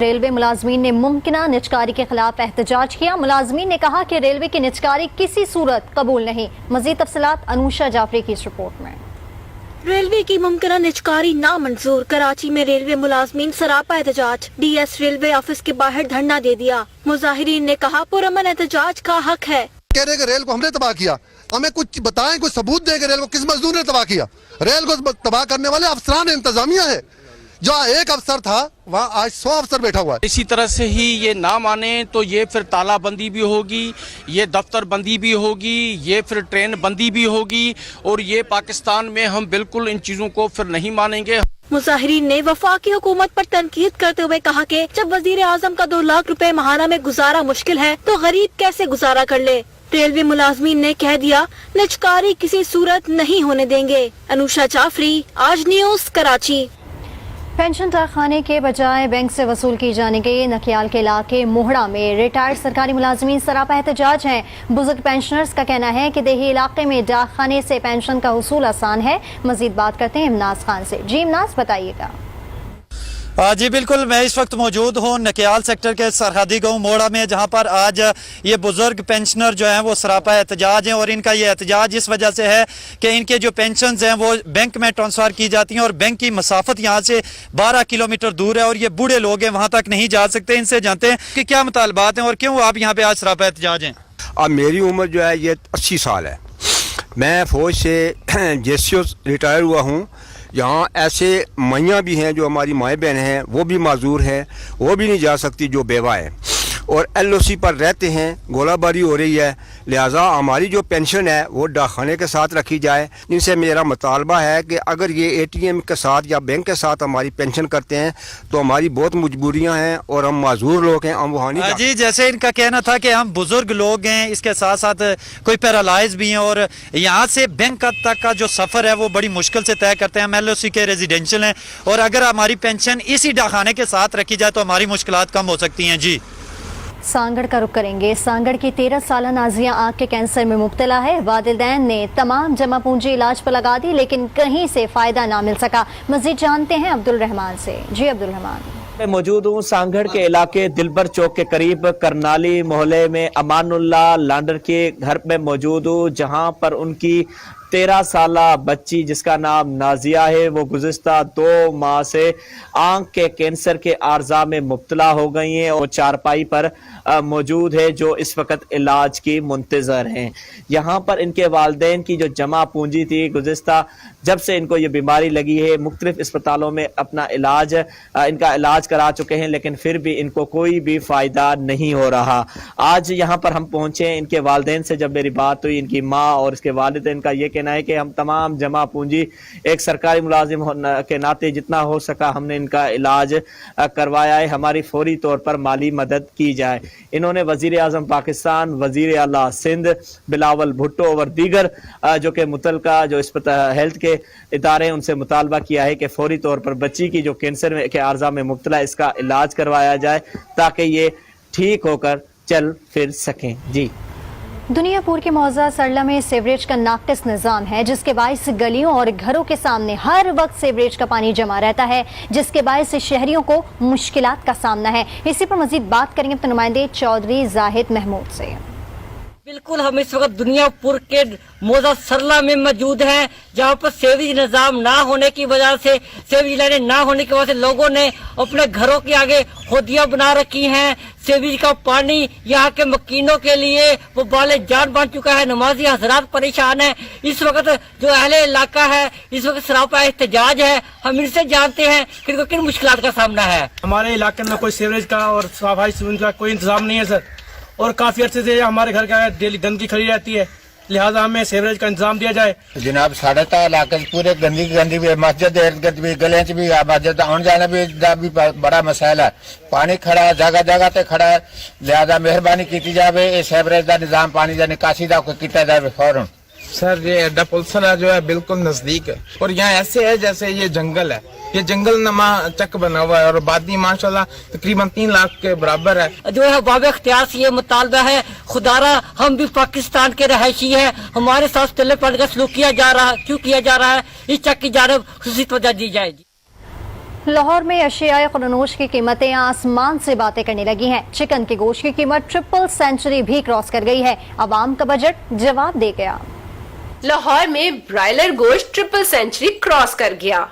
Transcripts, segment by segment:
Railway मुलाजमीन ने मुमकिना निजकारी के खिलाफ एहतजाज किया। मुलाजमीन ने कहा कि रेलवे की निजकारी किसी सूरत कबूल नहीं। मजीद तफसीलात अनुषा जाफरी की इस रिपोर्ट में। रेलवे की मुमकिना निजकारी नामंजूर। कराची में रेलवे मुलाजमीन सरापा एहतजाज। डीएस रेलवे ऑफिस के बाहर धरना दे दिया। मुजाहिरीन ने कहा पुरअमन एहतजाज का हक है। कह रहे कि रेल को हमने तबाह किया, हमें कुछ बताएं, कुछ सबूत दें कि रेल को किस मजदूर ने तबाह किया। रेल को तबाह करने वाले अफसरान इंतजामिया है। जहाँ एक अफसर था वहाँ आज 100 अफसर बैठा हुआ है। इसी तरह से ही ये ना माने तो ये फिर तालाबंदी भी होगी, ये दफ्तर बंदी भी होगी, ये फिर ट्रेन बंदी भी होगी और ये पाकिस्तान में हम बिल्कुल इन चीज़ों को फिर नहीं मानेंगे। मुजाहिरीन ने वफाकी हुकूमत पर तनकीद करते हुए कहा कि जब वजीर आजम का 2 लाख रुपए माहाना में गुजारा मुश्किल है तो गरीब कैसे गुजारा कर ले। रेलवे मुलाजमीन ने कह दिया निजकारी किसी सूरत नहीं होने देंगे। अनुषा जाफरी, आज न्यूज, कराची। पेंशन तहखाने के बजाय बैंक से वसूल की जाने के नकियाल के इलाके मोहड़ा में रिटायर्ड सरकारी मुलाजमीन सरापा एहतजाज हैं। बुजुर्ग पेंशनर्स का कहना है कि देही इलाके में डाक खाने से पेंशन का वसूल आसान है। मजीद बात करते हैं इमनाज खान से। जी इमनाज, बताइएगा। जी बिल्कुल, मैं इस वक्त मौजूद हूँ नकियाल सेक्टर के सरहदी गांव मोड़ा में, जहां पर आज ये बुजुर्ग पेंशनर जो हैं वो सरापा एहतजाज हैं। और इनका ये एहतजाज इस वजह से है कि इनके जो पेंशन्स हैं वो बैंक में ट्रांसफ़र की जाती हैं और बैंक की मसाफत यहाँ से 12 किलोमीटर दूर है और ये बूढ़े लोग हैं, वहाँ तक नहीं जा सकते। इनसे जानते हैं कि क्या मुतालबात हैं और क्यों आप यहाँ पे आज सरापा एहतजाज हैं। अब मेरी उम्र जो है ये 80 साल है। मैं फ़ौज से जेसीओ रिटायर हुआ हूँ। यहाँ ऐसे मैयाँ भी हैं जो हमारी माएँ बहन हैं, वो भी माजूर हैं, वो भी नहीं जा सकती जो बेवा है और एलओसी पर रहते हैं। गोलाबारी हो रही है, लिहाजा हमारी जो पेंशन है वो डाकखाने के साथ रखी जाए। इनसे मेरा मुतालबा है कि अगर ये एटीएम के साथ या बैंक के साथ हमारी पेंशन करते हैं तो हमारी बहुत मजबूरियां हैं और हम माजूर लोग हैं, हम वहाँ नहीं। जी, जैसे इनका कहना था कि हम बुजुर्ग लोग हैं, इसके साथ साथ कोई पैरालाइज भी हैं और यहाँ से बैंक तक का जो सफ़र है वो बड़ी मुश्किल से तय करते हैं। हम एलओसी के रेजिडेंशियल हैं और अगर हमारी पेंशन इसी डाकखाने के साथ रखी जाए तो हमारी मुश्किलात कम हो सकती हैं। जी, सांगड़ का रुख करेंगे। सांगड़ की 13 साल नाजिया आँख के कैंसर में मुब्तला है। वालिदैन ने तमाम जमा पूंजी इलाज पर लगा दी लेकिन कहीं से फ़ायदा ना मिल सका। मज़ीद जानते हैं अब्दुल रहमान से। जी अब्दुल रहमान। मैं मौजूद हूँ सांगड़ के इलाके दिलबर चौक के करीब करनाली मोहल्ले में अमानुल्लाह लांडर के घर में मौजूद हूँ, जहाँ पर उनकी 13 साला बच्ची जिसका नाम नाजिया है वो गुज़िश्ता 2 माह से आँख के कैंसर के आर्जा में मुब्तला हो गई हैं और चारपाई पर मौजूद है जो इस वक्त इलाज की मुंतज़र हैं। यहाँ पर इनके वालिदैन की जो जमा पूंजी थी गुज़िश्ता जब से इनको ये बीमारी लगी है मुख्तलिफ अस्पतालों में अपना इनका इलाज करा चुके हैं लेकिन फिर भी इनको कोई भी फ़ायदा नहीं हो रहा। आज यहाँ पर हम पहुँचे हैं। इनके वालिदैन से जब मेरी बात हुई, इनकी माँ और इसके वालिदैन का ये कहना है कि हम तमाम जमा पूंजी एक सरकारी मुलाजिम के नाते जितना हो सका हमने इनका इलाज करवाया है, हमारी फौरी तौर पर माली मदद की जाए। इन्होंने वज़ीर आज़म पाकिस्तान, वज़ीर आला सिंध बिलावल भुट्टो और दीगर जो कि मुतलका जो हेल्थ के इदारे हैं उनसे मुतालबा किया है कि फौरी तौर पर बच्ची की जो कैंसर के आर्जा में मुब्तला इसका इलाज करवाया जाए ताकि ये ठीक होकर चल फिर सकें। जी, दुनियापुर के मौजा सरला में सीवरेज का नाकिस निज़ाम है जिसके बायस गलियों और घरों के सामने हर वक्त सीवरेज का पानी जमा रहता है जिसके बायस शहरियों को मुश्किलात का सामना है। इसी पर मजीद बात करेंगे अपने नुमाइंदे चौधरी जाहिद महमूद से। बिल्कुल, हम इस वक्त दुनियापुर के मौजा सरला में मौजूद हैं जहाँ पर सीवरेज निज़ाम ना होने की वजह से, सीवरेज लाइनें ना होने की वजह से लोगों ने अपने घरों के आगे होदियां बना रखी हैं। सीवरेज का पानी यहाँ के मकीनों के लिए वो बाले जान बन चुका है। नमाजी हजरात परेशान है। इस वक्त जो अहले इलाका है इस वक्त सरापा एहतजाज है। हम इनसे जानते हैं कि इनको किन मुश्किलात का सामना है। हमारे इलाके में कोई सीवरेज का और सफाई का कोई इंतजाम नहीं है सर, और काफी अर्से से हमारे घर का डेली गंदगी खड़ी रहती है, लिहाजा हमें सीवरेज का इंतजाम दिया जाए। जनाब साढ़े इलाके पूरे गंदी भी मस्जिद इर्द भी गले भी मस्जिद आने जाने भी बड़ा मसला है। पानी खड़ा है, जगह जगह ते खड़ा है, लिहाजा मेहरबानी की जाए सीवरेज का निजाम पानी का निकासी का किया जाए फौरन। सर ये अड्डा पुलसन है जो है बिल्कुल नजदीक है और यहाँ ऐसे है जैसे ये जंगल है, ये जंगल नमा चक बना हुआ है और आबादी माशाल्लाह तकरीबन 3 लाख के बराबर है। जो है बाब इख्तियार से ये मुतालबा है, खुदारा हम भी पाकिस्तान के रहायशी है, हमारे साथ तले पड़ का सलूक किया जा रहा है, क्यों किया जा रहा है, इस चक की जानब खुशी तवज्जो दी जाएगी। लाहौर में अशियाए खुरनोश की कीमतें आसमान से बातें करने लगी हैं। चिकन के गोश्त की कीमत ट्रिपल सेंचुरी भी क्रॉस कर गई है। अवाम का बजट जवाब दे गया। लाहौर में ब्रायलर गोश्त ट्रिपल सेंचुरी क्रॉस कर गया।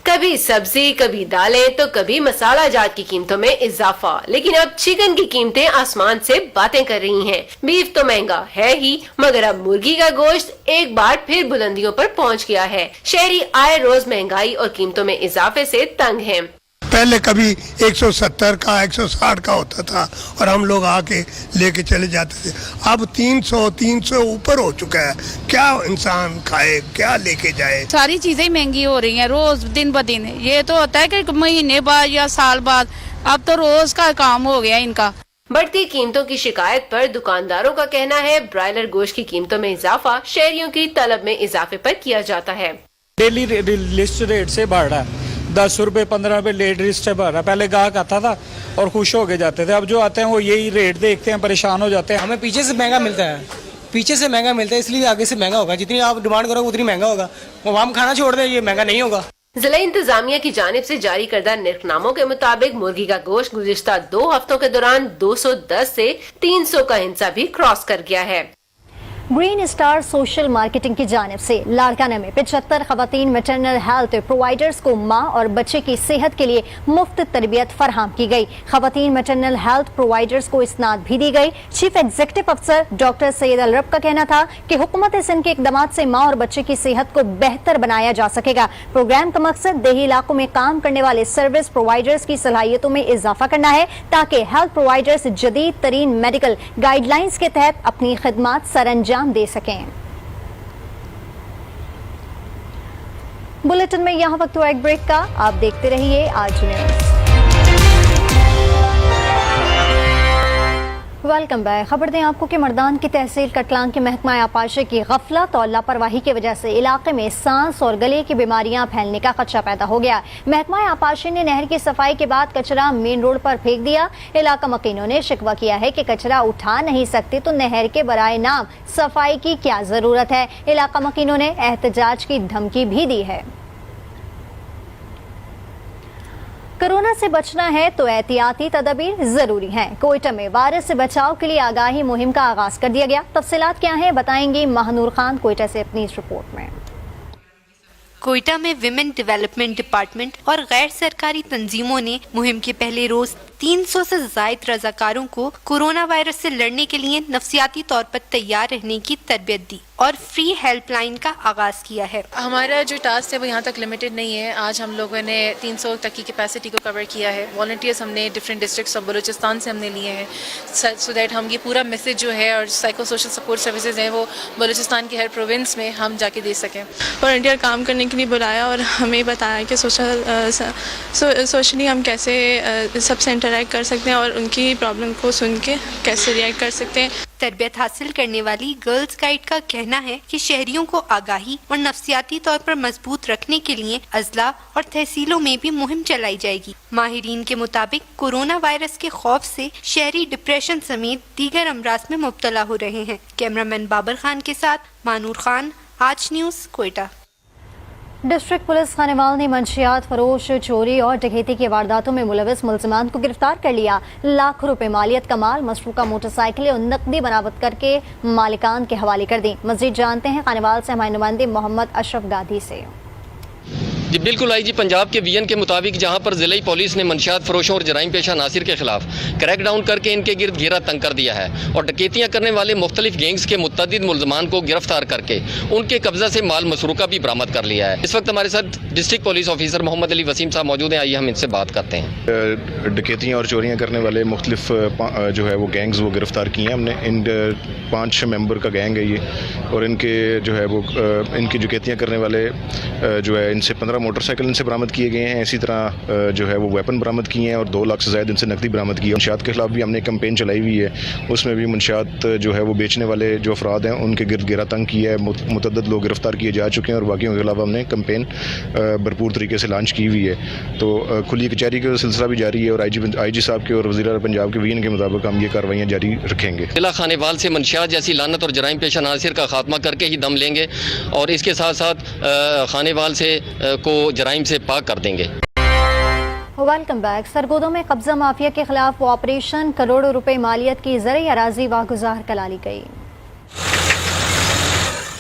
कभी सब्जी, कभी दालें तो कभी मसाला जात की कीमतों में इजाफा, लेकिन अब चिकन की कीमतें आसमान से बातें कर रही हैं। बीफ तो महंगा है ही, मगर अब मुर्गी का गोश्त एक बार फिर बुलंदियों पर पहुंच गया है। शहरी आए रोज महंगाई और कीमतों में इजाफे से तंग हैं। पहले कभी 170 का 160 का होता था और हम लोग आके लेके चले जाते थे। अब 300 ऊपर हो चुका है। क्या इंसान खाए, क्या लेके जाए? सारी चीजें महंगी हो रही हैं रोज दिन ब दिन। ये तो होता है कि महीने बाद या साल बाद, अब तो रोज का काम हो गया इनका। बढ़ती कीमतों की शिकायत पर दुकानदारों का कहना है ब्रायलर गोश्त की कीमतों में इजाफा शहरियों की तलब में इजाफे पर किया जाता है। डेली लिस्ट रेट से बढ़ रहा है, 10 रुपए 15 रुपए लेट लिस्ट से बढ़ रहा है। पहले गाहक आता था और खुश हो के जाते थे, अब जो आते हैं वो यही रेट देखते हैं, परेशान हो जाते हैं। हमें पीछे से महंगा मिलता है, पीछे से महंगा मिलता है, इसलिए आगे से महंगा होगा। जितनी आप डिमांड करोगे उतनी महंगा होगा। वो हम खाना छोड़ दें, ये महंगा नहीं होगा। जिला इंतजामिया की जानिब से जारी करदा निर्खनामों के मुताबिक मुर्गी का गोश्त गुज़िश्ता 2 हफ्तों के दौरान 210 से 300 का हिस्सा भी क्रॉस कर गया है। ग्रीन स्टार सोशल मार्केटिंग की जानिब से लाड़काना में 75 खवातीन मैटरनल हेल्थ प्रोवाइडर्स को माँ और बच्चे की सेहत के लिए मुफ्त तरबियत फराहम की गई। खवातीन मैटरनल हेल्थ प्रोवाइडर्स को इसनाद भी दी गई। चीफ एग्जीक्यूटिव अफसर डॉक्टर सैयद अलरब का कहना था कि हुकूमत सिंध के इकदाम से माँ और बच्चे की सेहत को बेहतर बनाया जा सकेगा। प्रोग्राम का मकसद देही इलाकों में काम करने वाले सर्विस प्रोवाइडर्स की सलाहियतों में इजाफा करना है, ताकि हेल्थ प्रोवाइडर्स जदीद तरीन मेडिकल गाइडलाइंस के तहत अपनी खिदमत सरअंजाम दे सकें। बुलेटिन में यहाँ वक्त हुआ एक ब्रेक का। आप देखते रहिए आज न्यूज़। Welcome back. खबर दें आपको कि मर्दान की तहसील कटलांग के महकमा आपाशे की गफलत और लापरवाही की वजह से इलाके में सांस और गले की बीमारियां फैलने का खदशा पैदा हो गया। महकमा आपाशे ने नहर की सफाई के बाद कचरा मेन रोड पर फेंक दिया। इलाका मकीनों ने शिकवा किया है कि कचरा उठा नहीं सकते तो नहर के बराए नाम सफाई की क्या जरूरत है। इलाका मकीनों ने एहतजाज की धमकी भी दी है। कोरोना से बचना है तो एहतियाती तदबीर जरूरी हैं। कोयटा में वायरस से बचाव के लिए आगाही मुहिम का आगाज कर दिया गया। तफसीलात क्या हैं बताएंगी महानूर खान कोयटा से अपनी इस रिपोर्ट में। कोयटा में विमेन डेवलपमेंट डिपार्टमेंट और गैर सरकारी तंजीमों ने मुहिम के पहले रोज 300 से ज्यादा रजाकारों को कोरोना वायरस से लड़ने के लिए नफ्सियाती तौर पर तैयार रहने की तरबियत दी और फ्री हेल्पलाइन का आगाज किया है। हमारा जो टास्क है वो यहाँ तक लिमिटेड नहीं है। आज हम लोगों ने 300 तक की कैपेसिटी को कवर किया है। वॉलंटियर्स हमने डिफरेंट डिस्ट्रिक्ट्स ऑफ बलूचिस्तान से हमने लिए हैं, सो दैट हम ये पूरा मैसेज जो है और साइको सोशल सपोर्ट सर्विसेज हैं वो बलूचिस्तान के हर प्रोविंस में हम जाके दे सकें। वॉलंटियर काम करने के लिए बुलाया और हमें बताया कि सोशली हम कैसे सबसे इंटरेक्ट कर सकते हैं और उनकी प्रॉब्लम को सुन के कैसे रिएक्ट कर सकते हैं। तरबियत हासिल करने वाली गर्ल्स गाइड का कहना है कि शहरियों को आगाही और नफ्सियाती तौर पर मजबूत रखने के लिए अजला और तहसीलों में भी मुहिम चलाई जाएगी। माहिरीन के मुताबिक कोरोना वायरस के खौफ से शहरी डिप्रेशन समेत दीगर अमराज में मुब्तला हो रहे हैं। कैमरामैन बाबर खान के साथ मानूर खान, आज news, Quetta. District police Khanewal ने मंशियात फरोश, चोरी और डकैती की वारदातों में मुलविस मुलजमान को गिरफ्तार कर लिया। लाखों रुपए मालियत का माल, मशरूका मोटरसाइकिलें और नकदी बरामद करके मालिकान के हवाले कर दी। मजीद जानते हैं खानेवाल से हमारे नुमाइंदे मोहम्मद अशरफ गादी से। जी बिल्कुल, आईजी पंजाब के वीएन के मुताबिक जहां पर जिला पुलिस ने मंशियात फरोशों और जराइम पेशा नासिर के खिलाफ क्रैकडाउन करके इनके गिर्द घेरा तंग कर दिया है और डकैतियां करने वाले मुख्तलिफ गैंग्स के मुतअद्दिद मुलजमान को गिरफ्तार करके उनके कब्जा से माल मसरूका भी बरामद कर लिया है। इस वक्त हमारे साथ district police officer Mohammad Ali Wasim sahab मौजूद हैं। आइए हम इनसे बात करते हैं। डकैतियाँ और चोरियाँ करने वाले मुख्तलिफ जो है वो गैंग्स वो गिरफ्तार किए हैं हमने। इन 5 मेंबर का गैंग है ये और इनके जो है वो इनकी डकैतियाँ करने वाले जो है इनसे 15 موٹر سائیکل ان سے برآمد کیے گئے ہیں. اسی طرح جو ہے وہ ویپن برآمد کیے ہیں اور 2 لاکھ سے زائد ان سے نقدی برآمد کی ہے. منشیات کے خلاف بھی ہم نے کمپین چلائی ہوئی ہے, اس میں بھی منشیات جو ہے وہ بیچنے والے جو افراد ہیں ان کے گرد گھیرا تنگ کیا ہے. متعدد لوگ گرفتار کیے جا چکے ہیں اور باقیوں کے خلاف ہم نے کمپین بھرپور طریقے سے لانچ کی ہوئی ہے. تو کھلی کچہری کا سلسلہ بھی جاری ہے اور آئی جی صاحب کے اور وزیر اعلیٰ پنجاب کے وین کے مطابق ہم یہ کارروائیاں جاری رکھیں گے. ضلع خانے وال سے منشیات جیسی لعنت اور جرائم پیشہ عناصر کا خاتمہ کر کے ہی دم لیں گے اور اس کے ساتھ ساتھ خانے وال سے کو جرائم سے پاک کر دیں گے. Welcome back. سرگودوں میں قبضہ مافیا کے خلاف آپریشن کروڑوں روپے مالیت کی زرعی اراضی واگزار کرا لی گئی.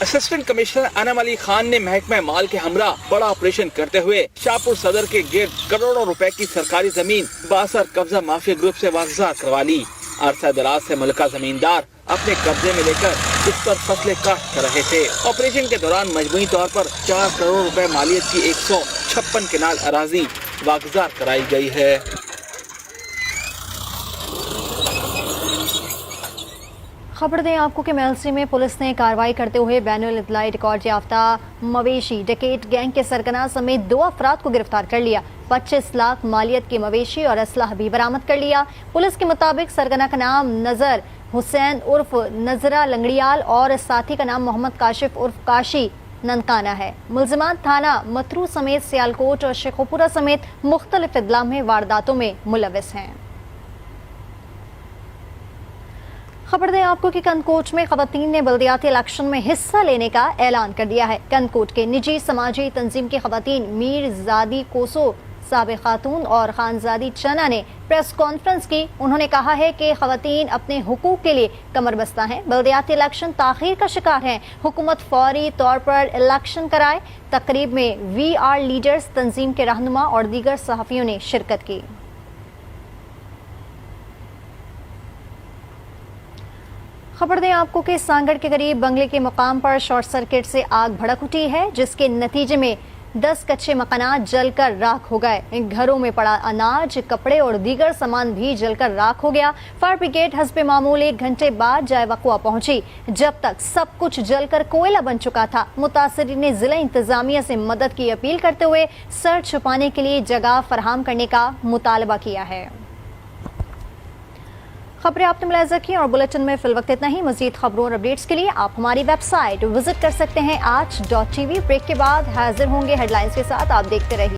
اسسٹنٹ کمشنر انم علی خان نے محکمہ مال کے ہمراہ بڑا آپریشن کرتے ہوئے شاہپور صدر کے گرد کروڑوں روپے کی سرکاری زمین باثر قبضہ مافیا گروپ سے واگزار کروا لی. عرصہ دراز سے ملکہ زمیندار اپنے قبضے میں لے کر اس پر فصلیں کاشت کر رہے تھے. آپریشن کے دوران مجموعی طور پر 4 کروڑ روپے مالیت کی 156 کنال اراضی واگزار کرائی گئی ہے. خبر دیں آپ کو کہ میلسی میں پولیس نے کارروائی کرتے ہوئے بین الاطلاعی ریکارڈ یافتہ مویشی ڈکیٹ گینگ کے سرگنا سمیت 2 افراد کو گرفتار کر لیا. 25 لاکھ مالیت کے مویشی اور اسلحہ بھی برآمد کر لیا. پولیس کے مطابق سرگنا کا نام نظر حسین عرف نظرہ لنگڑیال اور ساتھی کا نام محمد کاشف عرف کاشی ننکانہ ہے. ملزمان تھانہ مترو سمیت سیالکوٹ اور شیخوپورہ سمیت مختلف اضلاع میں وارداتوں میں ملوث ہیں. خبر دیں آپ کو کہ کندکوٹ میں خواتین نے بلدیاتی الیکشن میں حصہ لینے کا اعلان کر دیا ہے. کندکوٹ کے نجی سماجی تنظیم کی خواتین میر زادی کوسو سابق خاتون اور خانزادی چنا نے پریس کانفرنس کی. انہوں نے کہا ہے کہ خواتین اپنے حقوق کے لیے کمر بستہ ہیں. بلدیاتی الیکشن تاخیر کا شکار ہیں. حکومت فوری طور پر الیکشن کرائے. تقریب میں وی آر لیڈرز تنظیم کے رہنما اور دیگر صحافیوں نے شرکت کی. خبر دیں آپ کو کہ سانگڑ کے قریب بنگلے کے مقام پر شارٹ سرکٹ سے آگ بھڑک اٹھی ہے جس کے نتیجے میں 10 کچے مکانات جل کر راکھ ہو گئے. گھروں میں پڑا اناج کپڑے اور دیگر سامان بھی جل کر راکھ ہو گیا. فائر بریگیڈ حسب معمول 1 گھنٹے بعد جائے وقوع پہنچی جب تک سب کچھ جل کر کوئلہ بن چکا تھا. متاثرین نے ضلع انتظامیہ سے مدد کی اپیل کرتے ہوئے سر چھپانے کے لیے جگہ فراہم کرنے کا مطالبہ کیا ہے. خبریں آپ نے ملاحظہ کی اور بلیٹن میں فی الوقت اتنا ہی. مزید خبروں اور اپڈیٹس کے لیے آپ ہماری ویب سائٹ وزٹ کر سکتے ہیں aaj.tv. بریک کے بعد حاضر ہوں گے ہیڈ لائنز کے ساتھ. آپ دیکھتے رہیے.